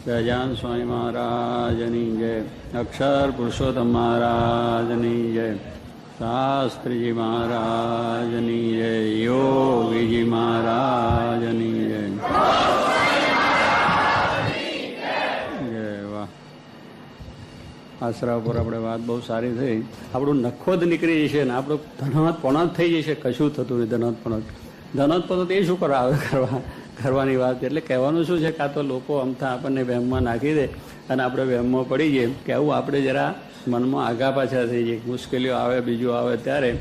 સહજાન સ્વામી મહારાજની જય. અક્ષર પુરુષોત્તમ મહારાજની જય. શાસ્ત્રીજી મહારાજની જય. યોગીજી મહારાજની જય. જય. વાહ. આશરા ઉપર આપણે વાત બહુ સારી થઈ. આપણું નખો જ નીકળી જશે ને આપણું ધનવત પણ થઈ જશે. કશું થતું નહીં. ધનવત પણ એ શું કરવાની વાત. એટલે કહેવાનું શું છે, કાં તો લોકો અમથા આપણને વહેમમાં નાખી દે અને આપણે વહેમમાં પડી જઈએ કે આવું આપણે જરા મનમાં આગા પાછા થઈ જઈએ. મુશ્કેલીઓ આવે, બીજું આવે ત્યારે.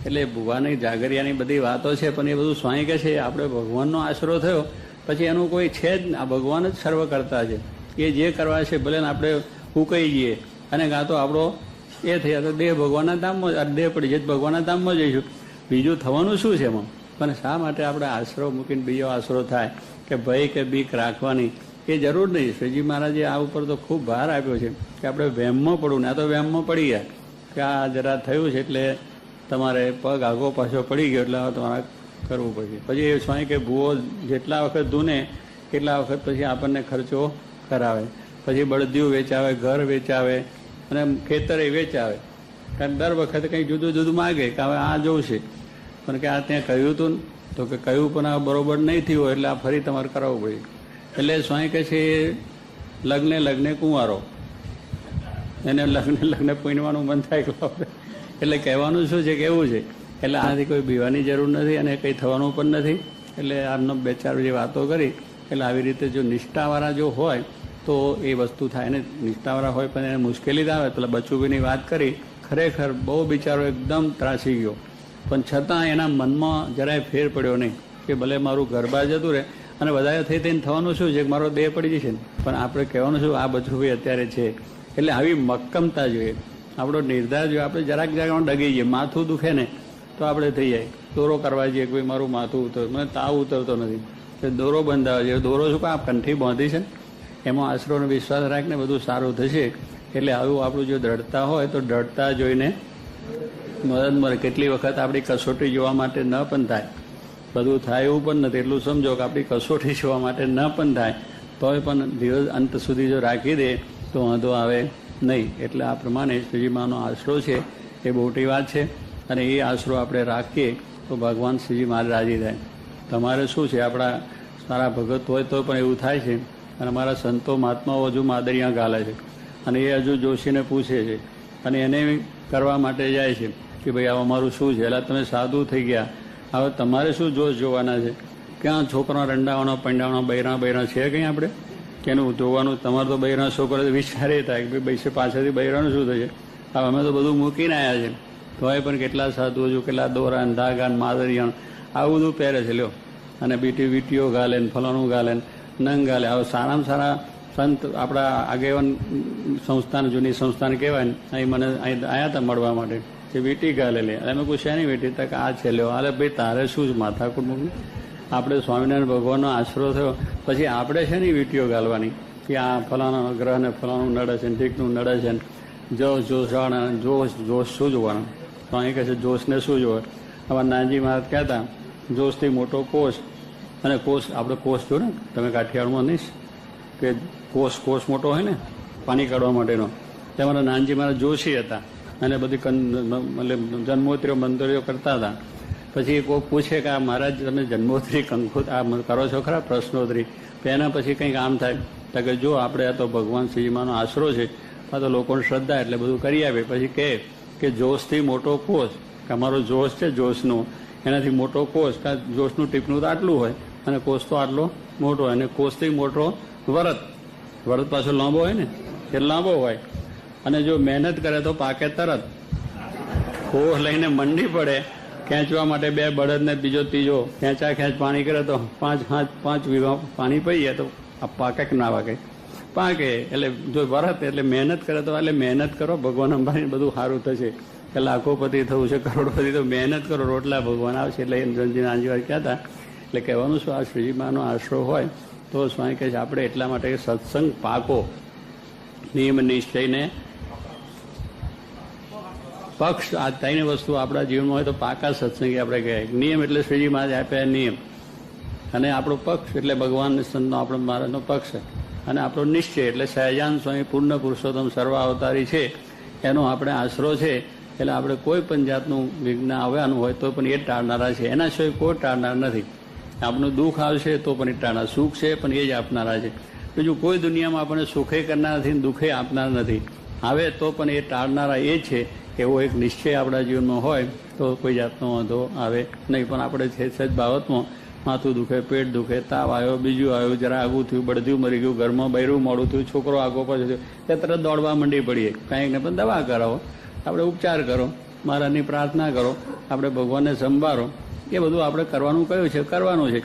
એટલે ભગવાનની જાગરિયાની બધી વાતો છે, પણ એ બધું સ્વામી કહે છે આપણે ભગવાનનો આશરો થયો પછી એનું કોઈ છે જ. આ ભગવાન જ સર્વ કરતા છે. એ જે કરવા છે ભલે ને આપણે ઉકાઈ જઈએ અને કાં તો આપણો એ થયા તો દેહ ભગવાનના ધામમાં, દેહ પડી જાય ભગવાનના ધામમાં જઈશું. બીજું થવાનું શું છે એમાં? પણ શા માટે આપણે આશરો મૂકીને બીજો આશરો થાય કે ભય કે બીક રાખવાની એ જરૂર નહીં. શ્રીજી મહારાજે આ ઉપર તો ખૂબ ભાર આપ્યો છે કે આપણે વહેમમાં પડવું ને. આ તો વહેમમાં પડી ગયા કે આ જરા થયું છે એટલે તમારે પગ આગો પાછો પડી ગયો એટલે તમારે કરવું પડશે. પછી એ સ્વામી કે ભૂવો જેટલા વખત ધૂને એટલા વખત પછી આપણને ખર્ચો કરાવે. પછી બળદિયું વેચાવે, ઘર વેચાવે અને ખેતરે વેચાવે. કારણ દર વખતે કંઈક જુદું જુદું માગે કે હવે આ જોવું છે, પણ કે આ ત્યાં કહ્યું હતું તો કે કહ્યું પણ આ બરોબર નહીં થયું હોય એટલે આ ફરી તમારે કરાવવું પડે. એટલે સ્વામી કહે છે લગ્ને કુંવારો, એને લગ્ને પૂનવાનું મન થાય. એટલે કહેવાનું શું છે કે એવું છે. એટલે આનાથી કોઈ બીવાની જરૂર નથી અને કંઈ થવાનું પણ નથી. એટલે આમનો બે ચાર જે વાતો કરી એટલે આવી રીતે જો નિષ્ઠાવાળા જો હોય તો એ વસ્તુ થાય. અને નિષ્ઠાવાળા હોય પણ એને મુશ્કેલી જ આવે. પેલા બચુભાઈની વાત કરી, ખરેખર બહુ બિચારો એકદમ ત્રાસી ગયો, પણ છતાં એના મનમાં જરાય ફેર પડ્યો નહીં કે ભલે મારું ઘર બહાર જતું રહે અને વધારે થઈ થઈને થવાનું શું છે કે મારો દેહ પડી જશે ને, પણ આપણે કહેવાનું શું આ બચુભાઈ અત્યારે છે. એટલે આવી મક્કમતા જોઈએ, આપણો નિર્ધાર જોઈએ. આપણે જરાક ડગી જઈએ, માથું દુખે ને તો આપણે થઈ જાય દોરો કરવા જઈએ કે ભાઈ મારું માથું ઉતરતું, મને તાવ ઉતરતો નથી, દોરો બંધાવે છે. દોરો શું કાં કંઠી બાંધી છે, એમાં આશરોનો વિશ્વાસ રાખીને બધું સારું થશે. એટલે આવું આપણું જો દ્રઢતા હોય તો દ્રઢતા જોઈને મદદ મળે. કેટલી વખત આપણી કસોટી જોવા માટે ન પણ થાય, બધું થાય એવું પણ નથી. એટલું સમજો કે આપણી કસોટી જોવા માટે ન પણ થાય તોય પણ ધીરજ અંત સુધી જો રાખી દે તો વાંધો આવે નહીં. એટલે આ પ્રમાણે શ્રીજીમાનો આશરો છે એ મોટી વાત છે. અને એ આશરો આપણે રાખીએ તો ભગવાન શ્રીજી મારે રાજી થાય. તમારે શું છે, આપણા સારા ભગત હોય તો પણ એવું થાય છે. અને અમારા સંતો મહાત્માઓ હજુ માદરિયા ગાલે છે અને એ હજુ જોશીને પૂછે છે અને એને કરવા માટે જાય છે કે ભાઈ આ અમારું શું છે. એટલે તમે સાધુ થઈ ગયા, હવે તમારે શું જોશ જોવાના છે? ક્યાં છોકરા રંડાવાનો પંડાવાનો બૈરા છે કંઈ આપણે કે એનું જોવાનું? તમારે તો બૈરા છોકરો વિચારે થાય કે ભાઈ પાછળથી બૈરાનું શું થશે. હવે અમે તો બધું મૂકીને આવ્યા છે તોય પણ કેટલા સાધુઓ જો કેટલા દોરાન ધાગાન માદરિયાણ આવું બધું પહેરે છે. લ્યો, અને વીટીઓ ગાલે ને ફલાણું ગાલે ને નંગ ગાલે. હવે સારામાં સારા સંત આપણા આગેવાન સંસ્થાન, જૂની સંસ્થાન કહેવાય ને, અહીં મને અહીં આવ્યા હતા મળવા માટે, કે વીટી ગાલે લે. અમે પૂછ્યા નહીં વીટી તક આ છે લ્યો. અરે ભાઈ તારે શું જ માથાકૂટ મૂકી? આપણે સ્વામિનારાયણ ભગવાનનો આશરો થયો પછી આપણે છે ને વીટીઓ ગાલવાની કે આ ફલાણા ગ્રહને ફલાણું નડે છે ને ઠીકનું નડે છે ને જોશ શું જોવાનું? તો અહીં કહે છે જોશને શું જોવે? આમાં નાનજી મહારાજ કહેતા જોશથી મોટો કોષ, અને કોષ આપણે કોષ જો ને તમે કાઠિયાવાડમાં નહીં કે કોષ મોટો હોય ને પાણી કાઢવા માટેનો, તમારા નાનજી મહારાજ જોશી હતા અને બધી જન્મોત્રીઓ મંતરીઓ કરતા હતા. પછી કોઈ પૂછે કે આ મહારાજ તમે જન્મોત્રી કંકુ આ કરો છો ખરા પ્રશ્નોત્રી, તો એના પછી કંઈક આમ થાય તો કે જો આપણે આ તો ભગવાન શ્રીજીમાનો આશરો છે, આ તો લોકોને શ્રદ્ધા એટલે બધું કરી આપે. પછી કહે કે જોશથી મોટો કોષ, કે અમારો જોશ છે જોશનું, એનાથી મોટો કોષ, કે જોશનું ટીપનું તો આટલું હોય અને કોષ તો આટલો મોટો હોય. અને કોષથી મોટો વરદ પાછો લાંબો હોય ને એ લાંબો હોય. અને જો મહેનત કરે તો પાકે તરત. કોષ લઈને મંડી પડે ખેંચવા માટે બે બળદ ને બીજો ત્રીજો ખેંચ પાણી કરે તો 5 વીઘા પાણી પીએ તો આ પાકે કે ના પાકે? પાકે. એટલે જો વરત એટલે મહેનત કરે તો એટલે મહેનત કરો, ભગવાન અંબાણી બધું સારું થશે. કે લાખોપતિ થવું છે, કરોડપતિ તો મહેનત કરો, રોટલા ભગવાન આવશે. એટલે રંજીન આંજીવાર કહેતા. એટલે કહેવાનું શું, આ શ્રીજીમાનો આશરો હોય તો સ્વામી કહે છે આપણે એટલા માટે સત્સંગ પાકો, નિયમ નિશ્ચયને પક્ષ, આ ત્રણ વસ્તુ આપણા જીવનમાં હોય તો પાકા સત્સંગી આપણે કહેવાય. નિયમ એટલે શ્રીજી મહારાજ આપ્યા નિયમ, અને આપણો પક્ષ એટલે ભગવાન સંતનો આપણો મહારાજનો પક્ષ. અને આપણો નિશ્ચય એટલે સહજાન સ્વામી પૂર્ણ પુરુષોત્તમ સર્વ અવતારી છે એનો આપણે આશરો છે. એટલે આપણે કોઈ પણ જાતનું વિઘ્ન આવવાનું હોય તો પણ એ ટાળનારા છે, એના સિવાય કોઈ ટાળનાર નથી. આપણું દુઃખ આવશે તો પણ એ ટાળનાર, સુખ છે પણ એ જ આપનારા છે. બીજું કોઈ દુનિયામાં આપણને સુખે કરનાર નથી, દુઃખે આપનાર નથી. આવે તો પણ એ ટાળનારા એ છે. એવો એક નિશ્ચય આપણા જીવનમાં હોય તો કોઈ જાતનો વાંધો આવે નહીં. પણ આપણે છે જ બાબતમાં માથું દુખે, પેટ દુખે, તાવ આવ્યો, બીજું આવ્યું, જરા આગું થયું, બળદ્યું મરી ગયું, ઘરમાં બૈરું મોડું થયું, છોકરો આગો પાછો થયો, તે તરત દોડવા મંડી પડીએ. કાંઈક ને પણ દવા કરાવો, આપણે ઉપચાર કરો, મહારાજની પ્રાર્થના કરો, આપણે ભગવાનને સંભાળો. એ બધું આપણે કરવાનું કયું છે, કરવાનું છે.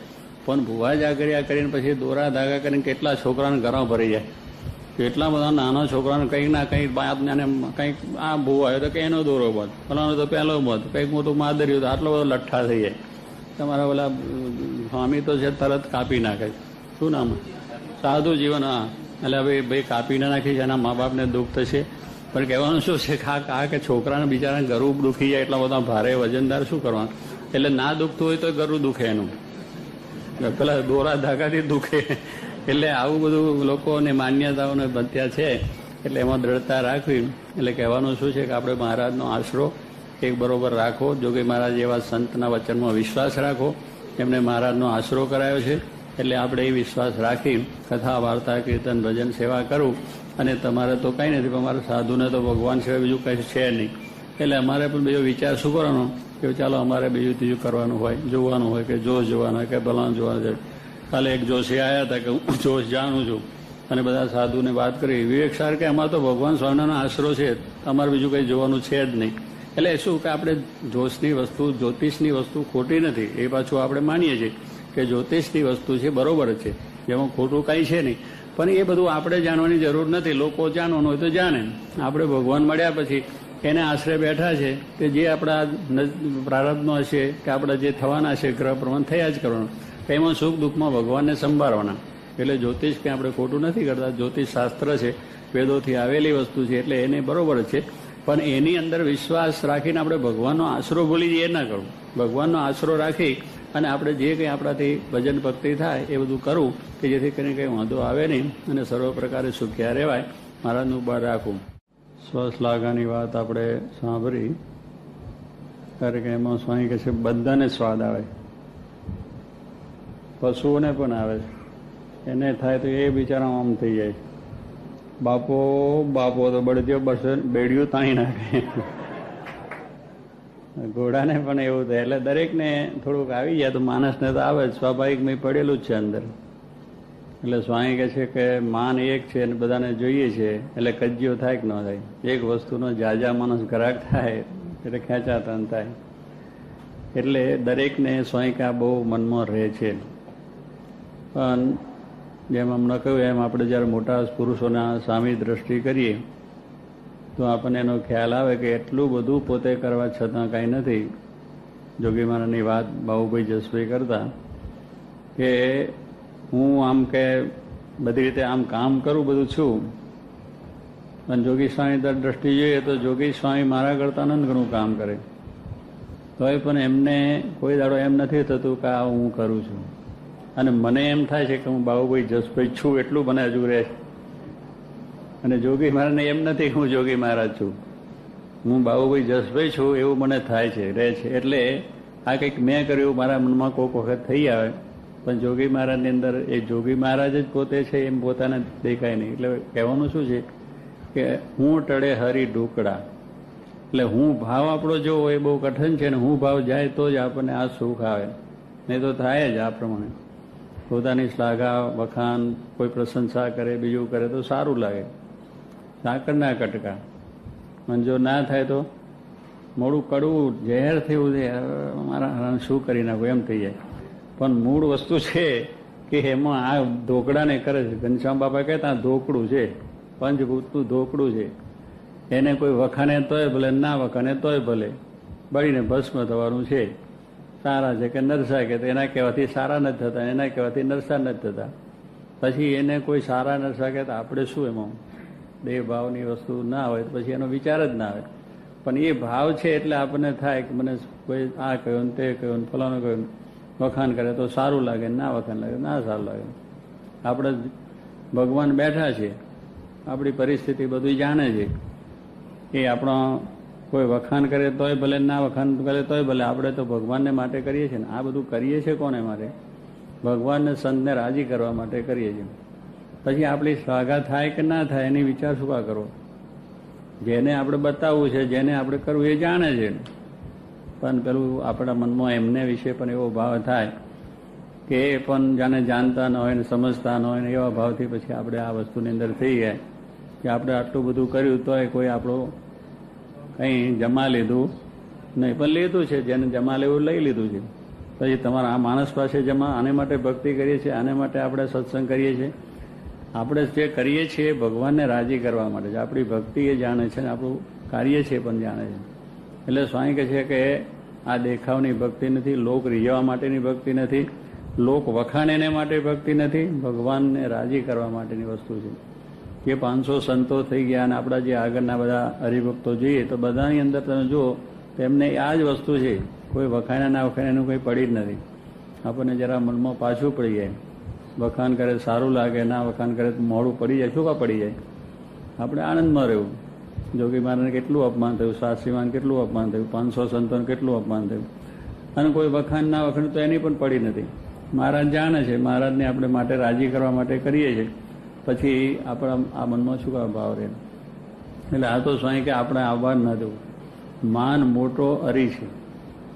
પણ ભૂવા જા કર્યા કરીને પછી દોરા ધાગા કરીને કેટલા છોકરાને ઘરમાં ભરી જાય. એટલા બધા નાના છોકરાને કંઈક ના કંઈક બાપને કંઈક આ ભૂ આવ્યો તો કે એનો દોરો બંધ, ફલાનો તો પહેલો બંધ, કંઈક મોટું માદર્યું તો આટલો બધો લઠ્ઠા થઈ જાય. તમારા ઓલા સ્વામી તો છે તરત કાપી નાખે. શું નામ? સાધુ જીવન. હા, એટલે હવે ભાઈ કાપી ના નાખી છે, એના મા બાપને દુઃખ થશે. પણ કહેવાનું શું છે, કે છોકરાને બિચારાને ગરું દુખી જાય, એટલા બધા ભારે વજનદાર શું કરવાનું? એટલે ના દુખતું હોય તો ગરું દુખે એનું, પેલા દોરા ધાગાથી દુખે. એટલે આવું બધું લોકોને માન્યતાઓને બત્યા છે. એટલે એમાં દ્રઢતા રાખવી. એટલે કહેવાનું શું છે કે આપણે મહારાજનો આશરો એક બરોબર રાખો. જોગી મહારાજ એવા સંતના વચનમાં વિશ્વાસ રાખો. એમને મહારાજનો આશરો કરાયો છે. એટલે આપણે એ વિશ્વાસ રાખી કથા, વાર્તા, કીર્તન, ભજન, સેવા કરવું. અને તમારે તો કંઈ નથી, પણ અમારા સાધુને તો ભગવાન સિવાય બીજું કંઈ છે નહીં. એટલે અમારે પણ બીજો વિચાર શું કરવાનો કે ચાલો અમારે બીજું ત્રીજું કરવાનું હોય, જોવાનું હોય, કે જોશ જોવાનું હોય, કે ભલાનું જોવાનું છે. કાલે એક જોશી આવ્યા હતા કે હું જોશ જાણું છું અને બધા સાધુને વાત કરી. વિવેક સાર કે અમારે તો ભગવાન સ્વામિનારાયણનો આશરો છે, અમારે બીજું કંઈ જોવાનું છે જ નહીં. એટલે શું કે આપણે જોશની વસ્તુ, જ્યોતિષની વસ્તુ ખોટી નથી. એ પાછું આપણે માનીએ છીએ કે જ્યોતિષની વસ્તુ છે, બરોબર છે, જેમાં ખોટું કાંઈ છે નહીં. પણ એ બધું આપણે જાણવાની જરૂર નથી. લોકો જાણવાનું હોય તો જાણે. આપણે ભગવાન મળ્યા પછી એને આશરે બેઠા છે કે જે આપણા પ્રારબ્ધનો હશે કે આપણા જે થવાના છે ગ્રહ પ્રમાણ થયા જ કરવાનું. એમાં સુખ દુઃખમાં ભગવાનને સંભાળવાના. એટલે જ્યોતિષ કંઈ આપણે ખોટું નથી કરતા. જ્યોતિષ શાસ્ત્ર છે, વેદોથી આવેલી વસ્તુ છે, એટલે એને બરોબર છે. પણ એની અંદર વિશ્વાસ રાખીને આપણે ભગવાનનો આશરો ભૂલી જઈએ ના કરવું. ભગવાનનો આશરો રાખી અને આપણે જે કંઈ આપણાથી ભજન ભક્તિ થાય એ બધું કરવું કે જેથી કરીને કંઈ વાંધો આવે નહીં અને સર્વ પ્રકારે સુખ્યા રહેવાય. મહારાજનું બળ રાખવું. સ્વશ્લાઘાની વાત આપણે સાંભળી ત્યારે કે એમાં સ્વામી કહે છે બધાને સ્વાદ આવે, પશુઓને પણ આવે. એને થાય તો એ બિચારા આમ થઈ જાય. બાપો તો બળદ્યો બેડિયું તાણી નાખે. ઘોડાને પણ એવું થાય. એટલે દરેકને થોડુંક આવી જાય તો માણસને તો આવે જ, સ્વાભાવિક મેં પડેલું જ છે અંદર. એટલે સ્વામી કહે છે કે માન એક છે અને બધાને જોઈએ છે એટલે કજ્યો થાય કે ન થાય. એક વસ્તુનો જાજા માણસ ગ્રાહક થાય એટલે ખેંચાતન થાય. એટલે દરેકને સ્વામી કે આ બહુ મનમાં રહે છે. પણ જેમ હમણાં કહ્યું એમ આપણે જ્યારે મોટા પુરુષોના સામી દ્રષ્ટિ કરીએ તો આપણને એનો ખ્યાલ આવે કે એટલું બધું પોતે કરવા છતાં કાંઈ નથી. જોગી મહારાજની વાત બાબુભાઈ જસભાઈ કરતા કે હું આમ કે બધી રીતે આમ કામ કરું બધું છું, અને જોગી સ્વામી દ્રષ્ટિ જોઈએ તો જોગી સ્વામી મારા કરતાં અનંત ઘણું કામ કરે. તોય પણ એમને કોઈ દાડો એમ નથી થતું કે આ હું કરું છું. અને મને એમ થાય છે કે હું બાબુભાઈ જસભાઈ છું એટલું મને હજુ રહે છે. અને જોગી મહારાજને એમ નથી કે હું જોગી મહારાજ છું, હું બાબુભાઈ જસભાઈ છું એવું મને થાય છે, રહે છે. એટલે આ કંઈક મેં કર્યું મારા મનમાં કોઈક વખત થઈ આવે. પણ જોગી મહારાજની અંદર એ જોગી મહારાજ જ પોતે છે એમ પોતાને દેખાય નહીં. એટલે કહેવાનું શું છે કે હું ટળે હરી ઢોકળા. એટલે હું ભાવ આપણો જો એ બહુ કઠિન છે ને હું ભાવ જાય તો જ આપણને આ સુખ આવે, નહીં તો થાય જ આ પ્રમાણે. પોતાની શ્લાઘા વખાણ કોઈ પ્રશંસા કરે બીજું કરે તો સારું લાગે, સાકરના કટકા. અને જો ના થાય તો મોડું કડવું ઝેર થયું છે, મારા શું કરી નાખું એમ થઈ જાય. પણ મૂળ વસ્તુ છે કે એમાં આ ઢોકળાને કરે છે. ઘનશ્યામ બાપા કહેતા ધોકડું છે, પંચભૂતનું ધોકડું છે. એને કોઈ વખાને તોય ભલે, ના વખાને તોય ભલે, બળીને ભસ્મ થવાનું છે. સારા છે કે નરસા કે એના કહેવાથી સારા નથી થતા, એના કહેવાથી નરસા નથી થતા. પછી એને કોઈ સારા નરસા કે આપણે શું એમાં દેહ ભાવની વસ્તુ ના હોય તો પછી એનો વિચાર જ ના આવે. પણ એ ભાવ છે એટલે આપણને થાય કે મને કોઈ આ કહ્યું ને તે કહ્યું ને ફલાણું કહ્યું, વખાણ કરે તો સારું લાગે, ના વખાણ લાગે ના સારું લાગે. આપણે ભગવાન બેઠા છે, આપણી પરિસ્થિતિ બધું જાણે છે. એ આપણો કોઈ વખાણ કરે તોય ભલે, ના વખાણ કરે તોય ભલે, આપણે તો ભગવાનને માટે કરીએ છીએ ને. આ બધું કરીએ છીએ કોને માટે? ભગવાનને, સંતને રાજી કરવા માટે કરીએ છીએ. પછી આપણી શ્લાઘા થાય કે ના થાય એની વિચાર શું કા કરો? જેને આપણે બતાવવું છે, જેને આપણે કરવું એ જાણે છે. પણ પેલું આપણા મનમાં એમને વિશે પણ એવો ભાવ થાય કે એ પણ જાણે જાણતા ન હોય ને સમજતા ન હોય ને એવા ભાવથી પછી આપણે આ વસ્તુની અંદર થઈ જાય કે આપણે આટલું બધું કર્યું તોય કોઈ આપણું કંઈ જમા લીધું નહીં. પણ લીધું છે, જેને જમા લેવું લઈ લીધું છે. પછી તમારા આ માણસ પાસે જમા, આને માટે ભક્તિ કરીએ છીએ, આને માટે આપણે સત્સંગ કરીએ છીએ. આપણે જે કરીએ છીએ ભગવાનને રાજી કરવા માટે છે. આપણી ભક્તિ એ જાણે છે ને આપણું કાર્ય છે પણ જાણે છે. એટલે સ્વામી કહે છે કે આ દેખાવની ભક્તિ નથી, લોક રીઝવવા માટેની ભક્તિ નથી, લોક વખાણે એને માટે ભક્તિ નથી, ભગવાનને રાજી કરવા માટેની વસ્તુ છે. જે 500 સંતો થઈ ગયા અને આપણા જે આગળના બધા હરિભક્તો જોઈએ તો બધાની અંદર તમે જુઓ તેમને આ જ વસ્તુ છે. કોઈ વખાણે ના વખાણે એનું કંઈ પડી જ નથી. આપણને જરા મનમાં પાછું પડી જાય. વખાણ કરે સારું લાગે, ના વખાણ કરે તો મોડું પડી જાય. શું કા પડી જાય? આપણે આનંદમાં રહેવું. જોગી મહારાજને કેટલું અપમાન થયું, શાસ્ત્રીમાન કેટલું અપમાન થયું, 500 સંતોને કેટલું અપમાન થયું, અને કોઈ વખાણ ના વખાણ તો એની પણ પડી નથી. મહારાજ જાણે છે, મહારાજને આપણે માટે રાજી કરવા માટે કરીએ છીએ. પછી આપણા આ મનમાં શું કા ભાવ રહે? એટલે આ તો સ્વામી કે આપણે આવવા ન દેવું. માન મોટો અરી છે,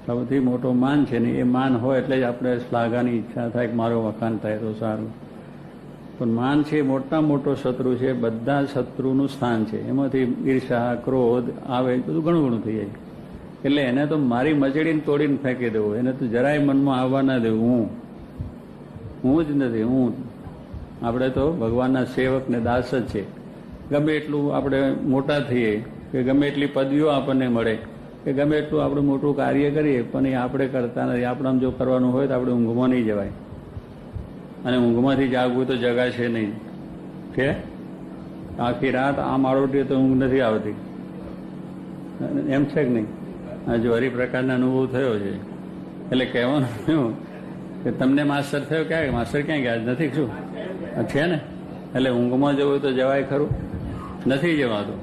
સૌથી મોટો માન છે ને. એ માન હોય એટલે જ આપણે શ્લાઘાની ઈચ્છા થાય કે મારો વખાણ થાય તો સારું. પણ માન છે મોટા મોટો શત્રુ છે, બધા શત્રુનું સ્થાન છે. એમાંથી ઈર્ષા, ક્રોધ આવે, બધું ઘણું ઘણું થઈ જાય. એટલે એને તો મારી મચડીને તોડીને ફેંકી દેવું. એને તો જરાય મનમાં આવવા ના દેવું. હું જ નથી, હું. આપણે તો ભગવાનના સેવક ને દાસ જ છે. ગમે એટલું આપણે મોટા થઈએ કે ગમે એટલી પદવીઓ આપણને મળે કે ગમે એટલું આપણે મોટું કાર્ય કરીએ પણ એ આપણે કરતા નથી. આપણે જો કરવાનું હોય તો આપણે ઊંઘમાં નહીં જવાય, અને ઊંઘમાંથી જાગવું તો જગા છે નહીં. કે આખી રાત આમ આરોટીએ તો ઊંઘ નથી આવતી, એમ છે કે નહીં? આ જો હરિપ્રકારના અનુભવ થયો છે. એટલે કહેવાનું શું કે તમને માસ્ટર થયો ક્યાં? માસ્ટર ક્યાં ગયા? નથી શું છે ને? એટલે ઊંઘમાં જવું તો જવાય ખરું? નથી જવાતું.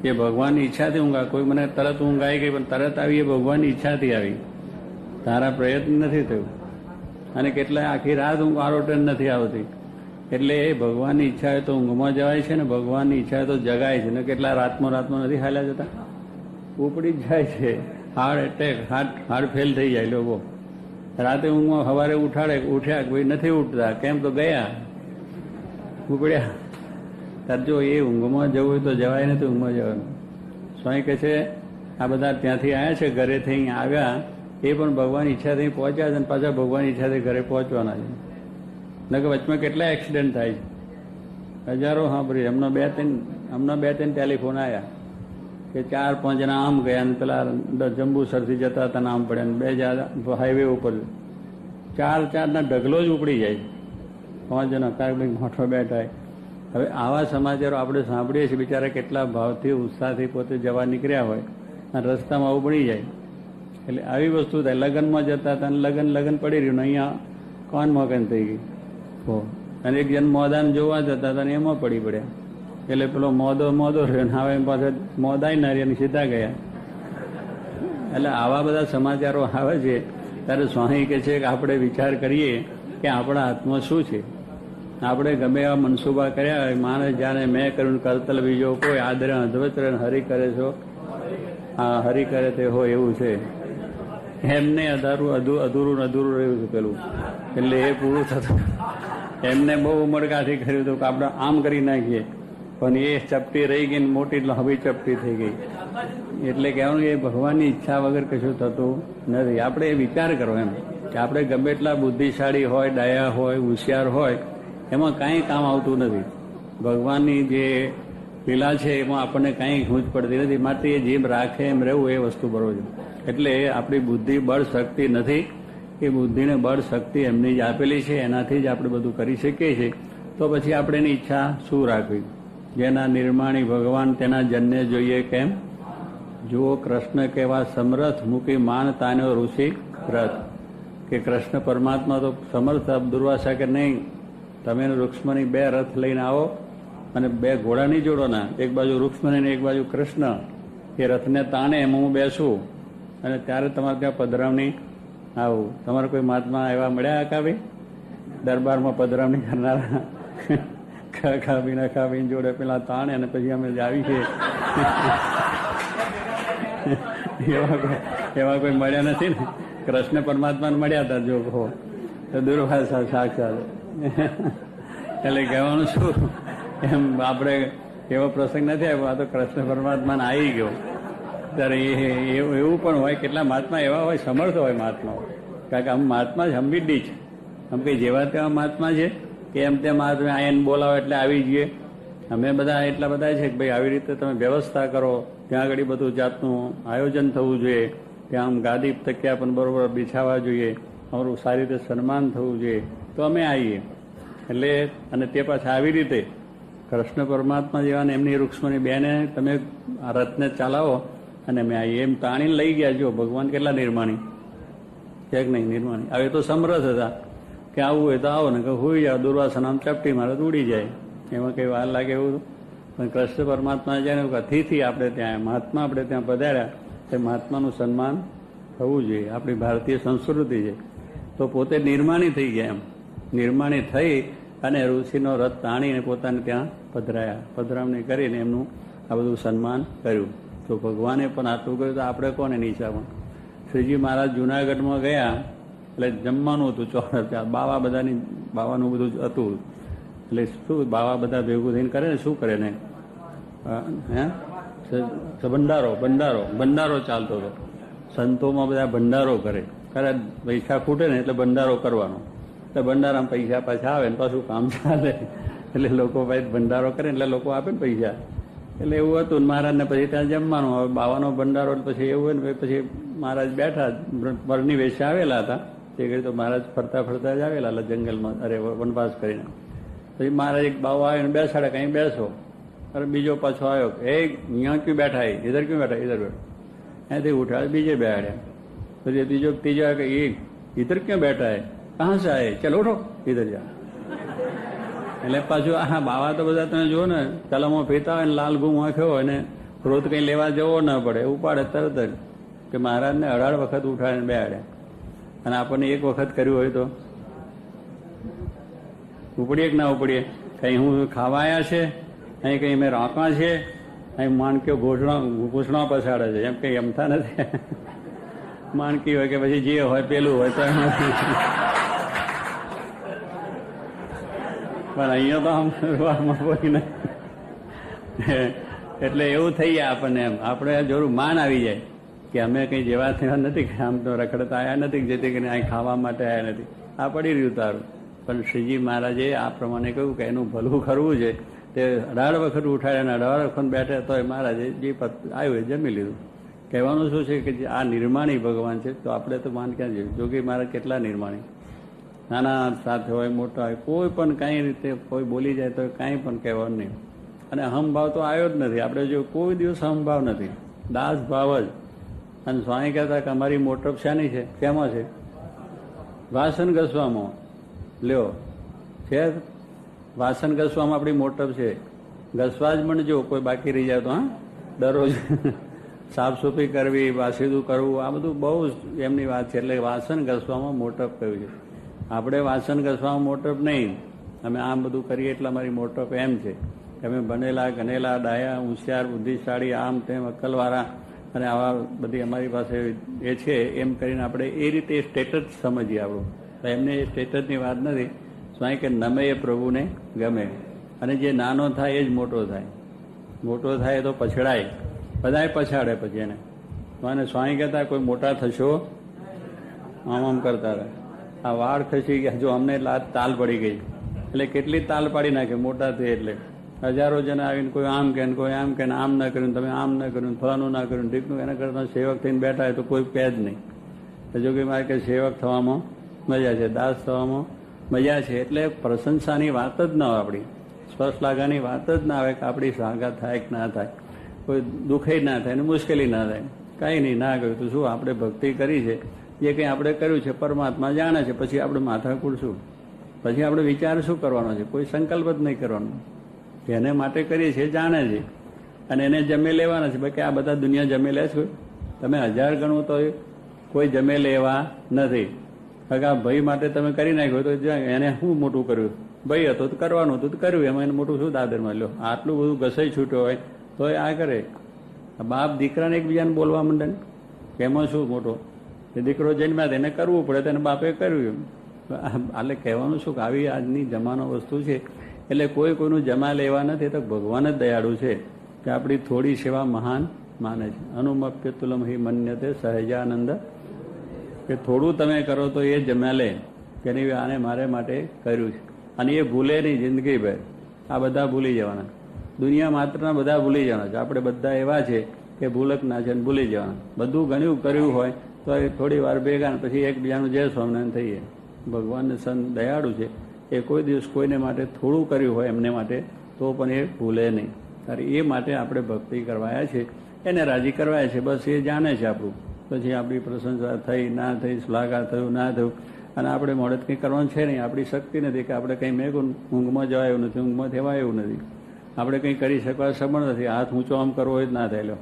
એ ભગવાનની ઈચ્છાથી ઊંઘા. કોઈ મને તરત ઊંઘ આવી ગઈ પણ તરત આવી, એ ભગવાનની ઈચ્છાથી આવી, તારા પ્રયત્ન નથી થયું. અને કેટલાય આખી રાત ઊંઘ આરોટન નથી આવતી. એટલે એ ભગવાનની ઈચ્છા હોય તો ઊંઘમાં જવાય છે ને, ભગવાનની ઈચ્છા હોય તો જગાય છે ને. કેટલા રાતમાં નથી હાલ્યા જતા, ઉપડી જ જાય છે. હાર્ટ એટેક, હાર્ટ ફેલ થઈ જાય લોકો. રાતે ઊંઘમાં સવારે ઉઠાડે, ઉઠ્યા કોઈ નથી ઉઠતા, કેમ તો ગયા, ઉપડ્યા. જો એ ઊંઘમાં જવું હોય તો જવાય નથી, ઊંઘમાં જવાનું. સ્વામી કહે છે આ બધા ત્યાંથી આવ્યા છે, ઘરેથી અહીંયા આવ્યા, એ પણ ભગવાનની ઈચ્છાથી પહોંચ્યા છે અને પાછા ભગવાનની ઈચ્છાથી ઘરે પહોંચવાના છે. ન કે વચમાં કેટલા એક્સિડન્ટ થાય છે, હજારો સાંભળી. હમણાં બે ત્રણ ટેલિફોન આવ્યા કે 4-5 જણા આમ ગયા અને પેલા જંબુસરથી જતા હતા આમ પડ્યા, અને 2 હાઈવે ઉપર 4-4ના ઢગલો જ ઉપડી જાય. 5 જણા કાંઈ મોટો બેઠા. હવે આવા સમાચારો આપણે સાંભળીએ છીએ. બિચારા કેટલા ભાવથી, ઉત્સાહથી પોતે જવા નીકળ્યા હોય અને રસ્તામાં ઉપડી જાય. એટલે આવી વસ્તુ થાય. લગ્નમાં જતા હતા અને લગ્ન પડી રહ્યું ને અહીંયા કોણ મગન થઈ ગઈ. અને એક જણ મોદાન જોવા જતા હતા ને એમાં પડી પડ્યા. એટલે પેલો મોદો રહ્યો ને હવે પાસે મોદાય ના રહ્યા સીધા ગયા. એટલે આવા બધા સમાચારો આવે છે. ત્યારે સ્વામી કહે છે કે આપણે વિચાર કરીએ કે આપણા હાથમાં શું છે. આપણે ગમે એવા મનસુબા કર્યા હોય, માણસ જાણે મેં કર્યું કરતલ બીજો કોઈ, આદરે અધવત્ર હરી કરે છો, હા હરી કરે તે હોય એવું છે. એમને અધૂરું રહ્યું છે પેલું. એટલે એ પૂરું થતું. એમને બહુ ઉમળકાથી કર્યું હતું કે આપણે આમ કરી નાખીએ, પણ એ ચપટી રહી ગઈ, મોટી હવે ચપટી થઈ ગઈ. એટલે કહેવાનું એ ભગવાનની ઈચ્છા વગર કશું થતું નથી. આપણે એ વિચાર કરો એમ કે આપણે ગમે એટલા બુદ્ધિશાળી હોય, દયા હોય, હોશિયાર હોય, એમાં કાંઈ કામ આવતું નથી. ભગવાનની જે લીલા છે એમાં આપણને કાંઈ ગૂંચ પડતી નથી. માટે એ જેમ રાખે એમ રહેવું એ વસ્તુ બરોબર છે. એટલે આપણી બુદ્ધિ બળ શક્તિ નથી. એ બુદ્ધિને બળ શક્તિ એમની જ આપેલી છે, એનાથી જ આપણે બધું કરી શકીએ છીએ. તો પછી આપણે એની ઈચ્છા શું રાખવી? જેના નિર્માણી ભગવાન તેના જનને જોઈએ કેમ? જુઓ કૃષ્ણ કેવા સમર્થ, મૂકી માન તાન્યો ઋષિ રથ. કે કૃષ્ણ પરમાત્મા તો સમર્થ. દુર્વાસા કે નહીં, તમે રૂક્ષ્મણી 2 રથ લઈને આવો અને 2 ઘોડા નહીં જોડો ના, એક બાજુ રૂક્ષ્મણી ને એક બાજુ કૃષ્ણ, એ રથને તાણે એમાં હું બેસું અને ત્યારે તમારે ત્યાં પધરામણી આવું. તમારે કોઈ મહાત્મા એવા મળ્યા કા ભાઈ દરબારમાં પધરામણી કરનારા? ખાબીને જોડે પેલા તાણે અને પછી અમે આવી છીએ એવા કોઈ મળ્યા નથી ને. કૃષ્ણ પરમાત્માને મળ્યા હતા જો કહો તો દુર્વાસા સાક્ષાત. એટલે કહેવાનું શું, એમ આપણે એવો પ્રસંગ નથી આવ્યો, આ તો કૃષ્ણ પરમાત્માને આવી ગયો. ત્યારે એવું પણ હોય, કેટલા મહાત્મા એવા હોય, સમર્થ હોય મહાત્માઓ. કારણ કે આમ મહાત્મા જ હંબીડી છે, આમ કઈ જેવા તેવા મહાત્મા છે કે એમ તેમ મહાત્મા આયન બોલાવો એટલે આવી જઈએ. અમે બધા એટલા બધા છે કે ભાઈ આવી રીતે તમે વ્યવસ્થા કરો, ત્યાં આગળ બધું જાતનું આયોજન થવું જોઈએ, ત્યાં આમ ગાદી તકિયા પણ બરોબર બિછાવવા જોઈએ, અમારું સારી રીતે સન્માન થવું જોઈએ, તો અમે આવીએ. એટલે અને તે પાછા આવી રીતે કૃષ્ણ પરમાત્મા જેવા ને એમની રૂક્ષ્મણી બેને તમે આ રથને ચાલાવો અને અમે આવીએ. એમ તાણીને લઈ ગયા. જો ભગવાન કેટલા નિર્માણી છે કે નહીં નિર્માણી. હવે તો સમરથ હતા કે આવું હોય તો આવો ને કે હોઈ જાવ, દુર્વાસન આમ ચપટી મારે તો ઉડી જાય, એમાં કઈ વાર લાગે એવું. પણ કૃષ્ણ પરમાત્મા છે ને અતિથિ આપણે ત્યાં મહાત્મા આપણે ત્યાં પધાર્યા, તે મહાત્માનું સન્માન થવું જોઈએ. આપણી ભારતીય સંસ્કૃતિ છે. તો પોતે નિર્માણી થઈ ગયા. એમ નિર્માણી થઈ અને ઋષિનો રથ તાણીને પોતાને ત્યાં પધરાયા, પધરામણી કરીને એમનું આ બધું સન્માન કર્યું. તો ભગવાને પણ આટલું કર્યું તો આપણે કોને નીચા. પણ શ્રીજી મહારાજ જુનાગઢમાં ગયા એટલે જમવાનું હતું ચોરસ, બાવા બધાની બાવાનું બધું હતું. એટલે શું બાવા બધા ભેગું થઈને કરે ને શું કરે ને હે ભંડારો ચાલતો હતો. સંતોમાં બધા ભંડારો કરે, પૈસા ખૂટે ને એટલે ભંડારો કરવાનો. એટલે ભંડારામાં પૈસા પાછા આવે ને પાછું કામ ચાલે. એટલે લોકો ભાઈ ભંડારો કરે એટલે લોકો આપે ને પૈસા. એટલે એવું હતું. મહારાજને પછી ત્યાં જમવાનું. હવે બાવાનો ભંડારો પછી એવું હોય ને પછી મહારાજ બેઠા વરની વેશે આવેલા હતા. તે ઘડી તો મહારાજ ફરતા ફરતા જ આવેલા હતા જંગલમાં, અરે વનવાસ કરીને. પછી મહારાજ એક બાવો આવ્યો ને બેસાડે, કहीं બેસો. અરે બીજો પાછો આવ્યો, એ અહીંયા ક્યું બેઠા, ઇધર ક્યું બેઠા, ઇધર બેઠા. અહીંયાથી ઉઠાડે બીજે બેહાડ્યા. પછી બીજો ત્રીજો કે એ ઇધર ક્યાં બેઠા હે, કહાં સે આયે, ચલો ઉઠો ઇધર જા. એટલે પાછું હા બાવા તો બધા તમે જુઓ ને કલમો પીતા હોય ને લાલ ગુમ આંખ્યો હોય ને ક્રોધ કંઈ લેવા જવો ના પડે, ઉપાડે તરત જ. કે મહારાજને 18 વખત ઉઠાડીને બેહાડ્યા. અને આપણને એક વખત કર્યું હોય તો ઉપડીએ કે ના ઉપડીએ? કંઈ હું ખાવા આવ્યા છે, અહીં કંઈ મેં રોકા છે, અહીં માણકીઓ ઘૂસણા પછાડે છે, એમ કંઈ એમતા નથી. માણકી હોય કે પછી જે હોય પેલું હોય તો પણ અહીંયા તો આમ કોઈ નહીં. એટલે એવું થઈ જાય આપણને. એમ આપણે જરૂર માન આવી જાય કે અમે કંઈ જેવા થયા નથી, કે આમ તો રખડતા આવ્યા નથી, જેથી કરીને અહીં ખાવા માટે આવ્યા નથી. આ પડી રહ્યું તારું. પણ શ્રીજી મહારાજે આ પ્રમાણે કહ્યું કે એનું ભલું કરવું છે. તે 18 વખત ઉઠાડ્યા અને 18 વખત બેઠા તો મહારાજે જે આવ્યું એ જમી લીધું. કહેવાનું શું છે કે આ નિર્માણી ભગવાન છે. તો આપણે તો માન ક્યાં જઈએ? જોગી મહારાજ કેટલા નિર્માણી, નાના સાથે હોય મોટા હોય, કોઈ પણ કાંઈ રીતે કોઈ બોલી જાય તો કાંઈ પણ કહેવાનું નહીં. અને અહમભાવ તો આવ્યો જ નથી. આપણે જો કોઈ દિવસ અહમભાવ નથી, દાસ ભાવ જ. અને સ્વામી કહેતા કે અમારી મોટપ શાની છે? શેમાં છે? વાસણ ઘસવામાં. લ્યો છે વાસણ ઘસવામાં આપણી મોટપ છે. ઘસવા જ મળજો, કોઈ બાકી રહી જાય તો. હા, દરરોજ સાફ સફાઈ કરવી, વાસીદું કરવું, આ બધું બહુ એમની વાત છે. એટલે વાસણ ઘસવામાં મોટપ કહ્યું છે. આપણે વાસણ ઘસવામાં મોટપ નહીં, અમે આમ બધું કરીએ એટલે અમારી મોટપ એમ છે કે અમે બનેલા ગણેલા ડાયા હોશિયાર બુદ્ધિશાળી આમ તેમ અક્કલવાળા અને આવા બધી અમારી પાસે એ છે એમ કરીને આપણે એ રીતે સ્ટેટસ સમજીએ આપણું. તો એમને એ સ્ટેટસની વાત નથી. સ્વામી કે નમે એ પ્રભુને ગમે. અને જે નાનો થાય એ જ મોટો થાય. મોટો થાય તો પછડાય, બધાએ પછાડે પછી એને. અને સ્વામી કહેતા કોઈ મોટા થશો આમ આમ કરતા રહે. આ વાળ ખસી ગયા. જો અમને તાલ પડી ગઈ એટલે કેટલી તાલ પાડી નાખે મોટા થઈ એટલે. હજારો જણા આવીને કોઈ આમ કે કોઈ આમ કે આમ ના કર્યું, તમે આમ ના કર્યું, ફલાનું ના કર્યું, ઢીકનું. એના કરતાં સેવક થઈને બેઠા હોય તો કોઈ કહે જ નહીં. જો કે મારે કે સેવક થવામાં મજા છે, દાસ થવામાં મજા છે. એટલે પ્રશંસાની વાત જ ના હોય, આપણી સ્પર્શ લાગાની વાત જ ના આવે કે આપણી સાગા થાય કે ના થાય, કોઈ દુઃખે ના થાય ને મુશ્કેલી ના થાય. કાંઈ નહીં, ના કહ્યું તો શું, આપણે ભક્તિ કરી છે, જે કંઈ આપણે કર્યું છે પરમાત્મા જાણે છે. પછી આપણે માથાકૂટ શું? પછી આપણે વિચાર શું કરવાનો છે? કોઈ સંકલ્પ જ નહીં કરવાનો. જેને માટે કરીએ છીએ જાણે છે અને એને જમે લેવાના છે. બાકી આ બધા દુનિયા જમે લે છે? તમે 1000 ગણો તો કોઈ જમે લેવા નથી. ભાઈ માટે તમે કરી નાખ્યો તો એને શું મોટું કર્યું? ભાઈ હતો તો કરવાનું હતું તો કર્યું, એમાં એને મોટું શું દાદરમાં લ્યો? આટલું બધું ઘસાઈ છૂટ્યો હોય તો આ કરે. બાપ દીકરાને એકબીજાને બોલવા માંડે ને કે એમાં શું મોટો? એ દીકરો જન્મ્યા તેને કરવું પડે, તેને બાપે કર્યું. એટલે કહેવાનું શું કે આવી આજની જમાનો વસ્તુ છે. એટલે કોઈ કોઈનું જમા લેવા નથી. તો ભગવાન જ દયાળુ છે કે આપણી થોડી સેવા મહાન માને છે. અનુમપ્ય તુલમ હિ મન્યતે સહજાનંદ, કે થોડું તમે કરો તો એ જમ્યા લે કે નહીં આને મારે માટે કર્યું છે. અને એ ભૂલે નહીં જિંદગીભર. આ બધા ભૂલી જવાના. દુનિયા માત્રના બધા ભૂલી જવાના છે. આપણે બધા એવા છે કે ભૂલક ના છે ભૂલી જવાના. બધું ઘણું કર્યું હોય તો એ થોડી વાર ભેગા પછી એકબીજાનું જય સ્વામિનારાયણ થઈએ. ભગવાનને સંત દયાળુ છે. એ કોઈ દિવસ કોઈને માટે થોડું કર્યું હોય એમને માટે તો પણ એ ભૂલે નહીં. ત્યારે એ માટે આપણે ભક્તિ કરવાયા છે, એને રાજી કરવાયા છે. બસ એ જાણે છે આપણું. પછી આપણી પ્રશંસા થઈ ના થઈ, શ્લાઘા થયું ના થયું, અને આપણે મોડે કંઈ કરવાનું છે નહીં. આપણી શક્તિ નથી કે આપણે કંઈ મેં ઊંઘમાં જવાયું નથી, ઊંઘમાં થવા એવું નથી. આપણે કંઈ કરી શકવા સમર્થ નથી. હાથ ઊંચો આમ કરવો હોય જ ના થયેલો,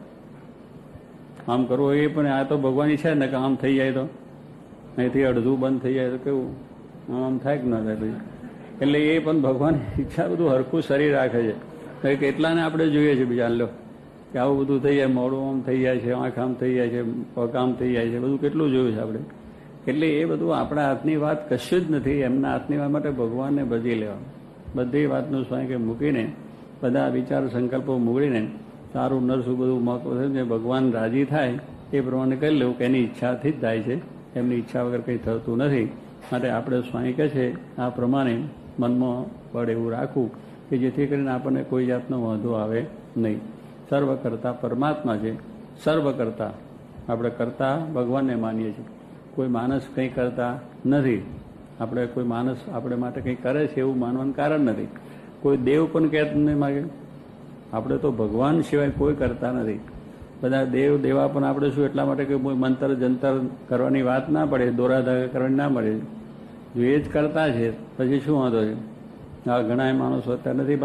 આમ કરવો એ પણ આ તો ભગવાન છે ને કે આમ થઈ જાય તો અહીંથી અડધું બંધ થઈ જાય તો કેવું આમ થાય કે ના થાય? પછી એટલે એ પણ ભગવાન ઈચ્છા બધું હરખું શરીર રાખે છે. કેટલાને આપણે જોઈએ છે બીજા લો કે આવું બધું થઈ જાય, મોડું આમ થઈ જાય છે, આંખ આમ થઈ જાય છે, પગ આમ થઈ જાય છે, બધું કેટલું જોયું છે આપણે. એટલે એ બધું આપણા હાથની વાત કશું જ નથી. એમના હાથની વાત માટે ભગવાનને બધી લેવા. બધી વાતનું સ્વયં કે મૂકીને બધા વિચાર સંકલ્પો મૂકીને સારું નરસું બધું મહત્વ ભગવાન રાજી થાય એ પ્રમાણે કરી લેવું કે એની ઈચ્છાથી જ થાય છે. એમની ઈચ્છા વગર કંઈ થતું નથી. માટે આપણે સ્વામી કહે છે આ પ્રમાણે મનમાં બળ એવું રાખવું કે જેથી કરીને આપણને કોઈ જાતનો વાંધો આવે નહીં. સર્વ કરતા પરમાત્મા છે. સર્વ કરતા આપણે કરતા ભગવાનને માનીએ છીએ. કોઈ માણસ કંઈ કરતા નથી. આપણે કોઈ માણસ આપણે માટે કંઈ કરે છે એવું માનવાનું કારણ નથી. કોઈ દેવ પણ કહેતું નહીં માગે. આપણે તો ભગવાન સિવાય કોઈ કરતા નથી. બધા દેવ દેવા પણ આપણે શું એટલા માટે કે કોઈ મંતર જંતર કરવાની વાત ના પડે, દોરા ધાગા કરવાની ના મળે. જો એ જ કરતા છે પછી શું વાંધો છે? આ ઘણા માણસો અત્યારે નથી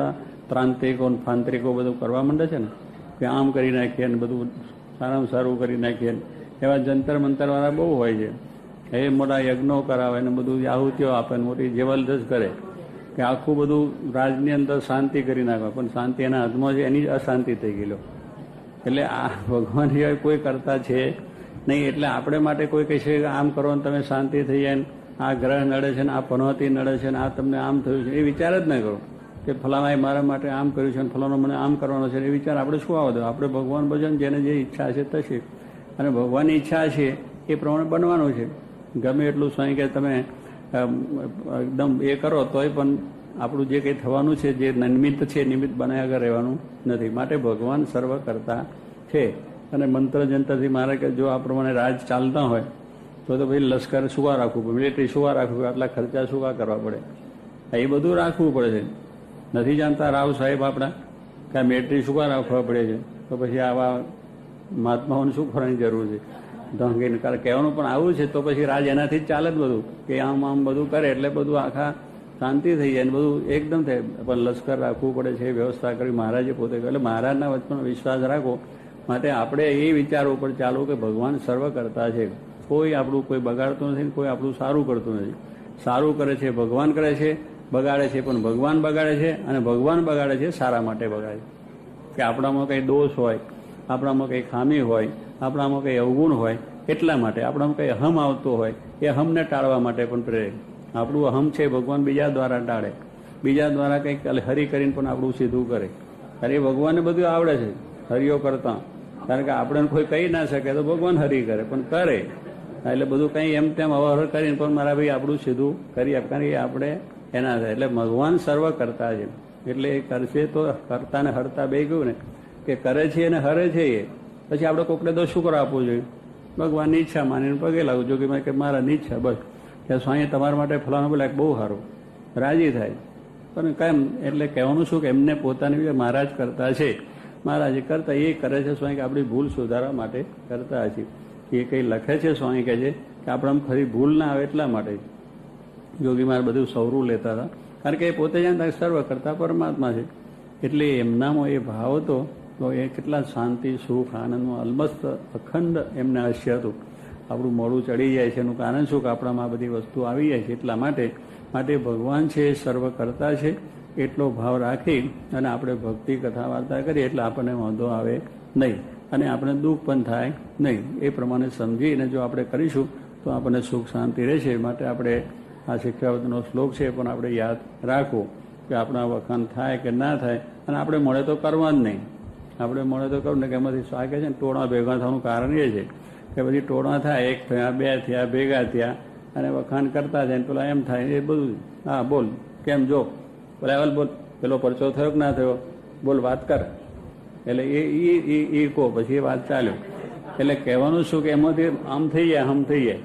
પ્રાંતિકો ફાંત્રિકો બધું કરવા માંડે છે ને કે આમ કરી નાખીએ ને બધું સારામાં સારું કરી નાખીએ. એવા જંતર મંતરવાળા બહુ હોય છે. એ મોટા યજ્ઞો કરાવે ને બધું આહુતિઓ આપે ને મોટી જબરદસ્ત કરે કે આખું બધું રાજની અંદર શાંતિ કરી નાખે. પણ શાંતિ એના હાથમાં છે, એની અશાંતિ થઈ ગયેલો. એટલે આ ભગવાન સિવાય કોઈ કરતા છે નહીં. એટલે આપણે માટે કોઈ કહેશે કે આમ કરો ને તમે શાંતિ થઈ જાય ને આ ગ્રહ નડે છે ને આ પનોતી નડે છે ને આ તમને આમ થયું છે, એ વિચાર જ ન કરો કે ફલાણાએ મારા માટે આમ કર્યું છે અને ફલાણો મને આમ કરવાનો છે. એ વિચાર આપણે શું આવવા દો? આપણે ભગવાન ભજન જેને જે ઈચ્છા છે થશે. અને ભગવાનની ઈચ્છા છે એ પ્રમાણે બનવાનું છે. ગમે એટલું સ્વામી કે તમે એકદમ એ કરો તોય પણ આપણું જે કંઈ થવાનું છે જે નિમિત્ત છે નિમિત્ત બનાવ્યા આગળ રહેવાનું નથી. માટે ભગવાન સર્વ કરતા છે. અને મંત્ર જંતરથી મારે કે જો આ પ્રમાણે રાજ ચાલતા હોય તો ભાઈ લશ્કર શું કા રાખવું પડે, મિલિટરી શું કા રાખવું, આટલા ખર્ચા શું કા કરવા પડે? એ બધું રાખવું પડે છે. નથી જાણતા રાવ સાહેબ આપણા કે આ મિલિટરી શું કા રાખવા પડે છે? તો પછી આવા મહાત્માઓને શું કરવાની જરૂર છે? ધમકીને કહેવાનું પણ આવું છે તો પછી રાજ એનાથી જ ચાલે જ બધું કે આમ આમ બધું કરે એટલે બધું આખા શાંતિ થઈ જાય ને બધું એકદમ થાય. પણ લશ્કર રાખવું પડે છે, વ્યવસ્થા કરી મહારાજે પોતે એટલે મહારાજના વચમાં વિશ્વાસ રાખો. માટે આપણે એ વિચાર ઉપર ચાલો કે ભગવાન સર્વ કરતા છે. કોઈ આપણું કોઈ બગાડતું નથી, કોઈ આપણું સારું કરતું નથી. સારું કરે છે ભગવાન કરે છે, બગાડે છે પણ ભગવાન બગાડે છે. અને ભગવાન બગાડે છે સારા માટે બગાડે છે. કે આપણામાં કંઈ દોષ હોય, આપણામાં કંઈ ખામી હોય, આપણામાં કંઈ અવગુણ હોય એટલા માટે, આપણામાં કંઈ અહમ આવતો હોય એ અહમને ટાળવા માટે પણ પ્રેરે. આપણું અહમ છે ભગવાન બીજા દ્વારા ટાળે, બીજા દ્વારા કંઈક હરી કરીને પણ આપણું સીધું કરે. અરે ભગવાનને બધું આવડે છે હરિયો કરતા. કારણ કે આપણે કોઈ કહી ના શકે તો ભગવાન હરી કરે પણ કરે. એટલે બધું કંઈ એમ તેમ અવહર કરીને પણ મારા ભાઈ આપણું સીધું કરી આપે. કારણ કે આપણે એના થાય. એટલે ભગવાન સર્વ કરતા છે. એટલે એ કરશે તો કરતા ને હરતા બે ગયું ને કે કરે છે અને હરે છે. એ પછી આપણે કોકને દોષ શું કરવા આપવું જોઈએ? ભગવાનની ઈચ્છા માનીને પગે લાગવું જો કે મારાની ઈચ્છા બસ કે સ્વામી તમારા માટે ફલાણું બોલે બહુ સારું રાજી થાય. પણ કેમ એટલે કહેવાનું શું કે એમને પોતાની મહારાજ કરતા છે, મહારાજ કરતા એ કરે છે સ્વામી કે આપણી ભૂલ સુધારવા માટે કરતા છે. એ કંઈ લખે છે સ્વામી કહે છે કે આપણે આમ ખરી ભૂલ ના આવે એટલા માટે. યોગી મહારાજ બધું સૌરું લેતા હતા, કારણ કે એ પોતે જાણતા સર્વ કરતા પરમાત્મા છે. એટલે એમનામાં એ ભાવ હતો તો એ કેટલા શાંતિ સુખ આનંદમાં અલમસ્ત અખંડ એમને હાસ્ય હતું. આપણું મોડું ચડી જાય છે એનું કારણ શું કે આપણામાં આ બધી વસ્તુ આવી જાય છે. એટલા માટે ભગવાન છે એ સર્વ કરતા છે એટલો ભાવ રાખી અને આપણે ભક્તિ કથા વાર્તા કરીએ એટલે આપણને વાંધો આવે નહીં અને આપણે દુઃખ પણ થાય નહીં. એ પ્રમાણે સમજીને જો આપણે કરીશું તો આપણને સુખ શાંતિ રહેશે. માટે આપણે આ શિક્ષાવતનો શ્લોક છે પણ આપણે યાદ રાખવું કે આપણા વખાણ થાય કે ના થાય અને આપણે મળે તો કરવા જ નહીં. આપણે મળે તો કરવું ને કે એમાંથી શું કહે છે ને ટોળા ભેગા થવાનું કારણ એ છે કે પછી ટોળા થાય, એક થયા, બે થયા, ભેગા થયા અને વખાણ કરતા જાય ને પેલા એમ થાય એ બધું. હા બોલ, કેમ જો બરાબર બોલ, પેલો પરચો થયો કે ના થયો, બોલ વાત કર. એટલે એ કહો પછી એ વાત ચાલ્યો. એટલે કહેવાનું શું કે એમાંથી આમ થઈ જાય, હમ થઈ જાય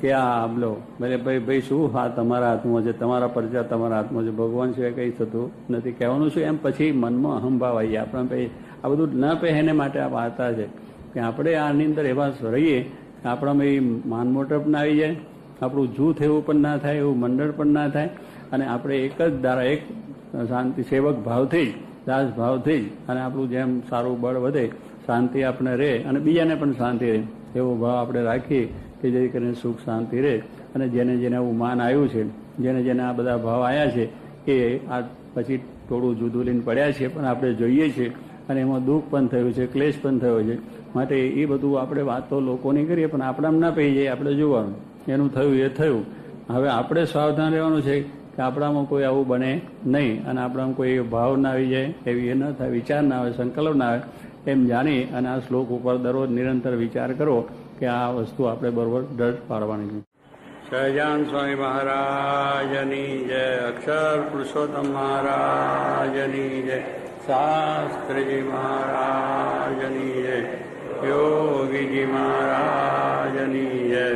કે આ બોલો ભલે ભાઈ શું હા તમારા હાથમાં છે, તમારા પરચા તમારા હાથમાં છે, ભગવાન સિવાય કંઈ થતું નથી. કહેવાનું શું એમ પછી મનમાં અહંભાવ આવી જાય. આપણે ભાઈ આ બધું ન પહે એને માટે આ વાર્તા છે કે આપણે આની અંદર એવા રહીએ કે આપણામાં એ માનમોટપ ના આવી જાય, આપણું જૂથ એવું પણ ના થાય, એવું મંડળ પણ ના થાય અને આપણે એક જ ધારા એક શાંતિ સેવક ભાવથી જ દાસ ભાવથી જ અને આપણું જેમ સારું બળ વધે, શાંતિ આપણે રહે અને બીજાને પણ શાંતિ રહે એવો ભાવ આપણે રાખીએ કે જેથી કરીને સુખ શાંતિ રહે. અને જેને જેને આવું માન આવ્યું છે, જેને જેને આ બધા ભાવ આવ્યા છે એ આ પછી થોડું જુદું લઈને પડ્યા છે પણ આપણે જોઈએ છીએ અને એમાં દુઃખ પણ થયું છે, ક્લેશ પણ થયો છે. માટે એ બધું આપણે વાતો લોકોની કરીએ પણ આપણામાં ના પડી જાય. આપણે જોવાનું એનું થયું એ થયું. હવે આપણે સાવધાન રહેવાનું છે કે આપણામાં કોઈ આવું બને નહીં અને આપણામાં કોઈ ભાવ ના આવી જાય, એવી એ ન થાય, વિચાર ના આવે, સંકલ્પ ના આવે એમ જાણી અને આ શ્લોક ઉપર દરરોજ નિરંતર વિચાર કરો કે આ વસ્તુ આપણે બરોબર દઢ પાડવાની છે. સહજાન સ્વામી મહારાજની જય, અક્ષર પુરુષોત્તમ મહારાજની જય, શાસ્ત્રીજી મહારાજની જય, યોગીજી મહારાજની જય.